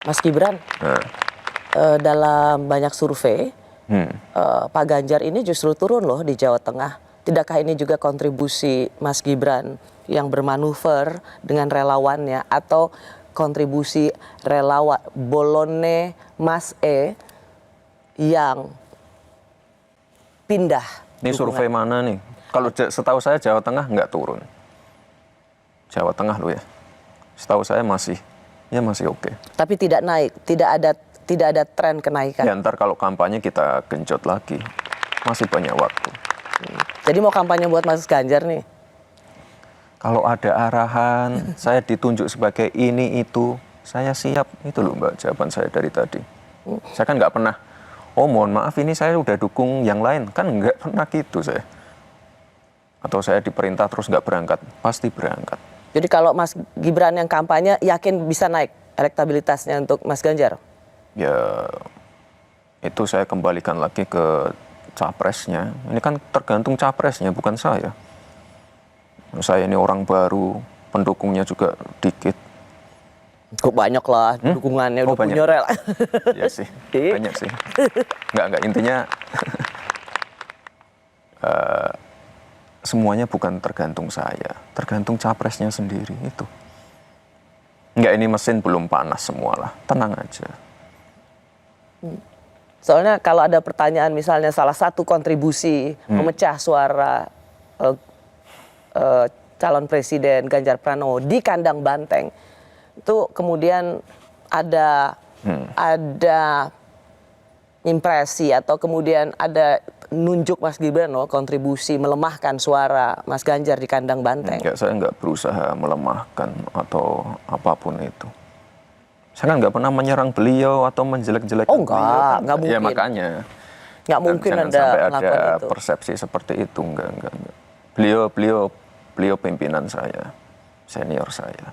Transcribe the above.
Mas Gibran, dalam banyak survei, Pak Ganjar ini justru turun loh di Jawa Tengah. Tidakkah ini juga kontribusi Mas Gibran yang bermanuver dengan relawannya atau kontribusi relawan Bolone Mas yang pindah? Ini survei mana nih? Kalau setahu saya Jawa Tengah nggak turun. Jawa Tengah loh ya. Setahu saya masih oke. Tapi tidak naik, tidak ada tren kenaikan. Ya ntar kalau kampanye kita genjot lagi, masih banyak waktu. Jadi mau kampanye buat Mas Ganjar nih? Kalau ada arahan, saya ditunjuk sebagai ini itu, saya siap. Itu loh Mbak jawaban saya dari tadi. Saya kan nggak pernah, oh mohon maaf ini saya udah dukung yang lain. Kan nggak pernah gitu saya. Atau saya diperintah terus nggak berangkat, pasti berangkat. Jadi kalau Mas Gibran yang kampanye yakin bisa naik elektabilitasnya untuk Mas Ganjar? Ya itu saya kembalikan lagi ke capresnya. Ini kan tergantung capresnya, bukan saya. Saya ini orang baru, pendukungnya juga dikit. Kok banyak lah dukungannya, udah punya rel. Iya sih, banyak sih. Enggak, intinya semuanya bukan tergantung saya, tergantung capresnya sendiri itu. Enggak, ini mesin belum panas semua lah, tenang aja. Soalnya kalau ada pertanyaan misalnya salah satu kontribusi memecah suara calon presiden Ganjar Pranowo di kandang banteng, itu kemudian ada impresi atau kemudian ada nunjuk Mas Gibran loh kontribusi melemahkan suara Mas Ganjar di kandang banteng. Enggak, saya nggak berusaha melemahkan atau apapun itu. Saya kan nggak pernah menyerang beliau atau menjelek-jelekan beliau. Nggak mungkin. Ya makanya. Nggak mungkin jangan ada sampai melakukan ada itu. Persepsi seperti itu, enggak. Beliau pimpinan saya, senior saya.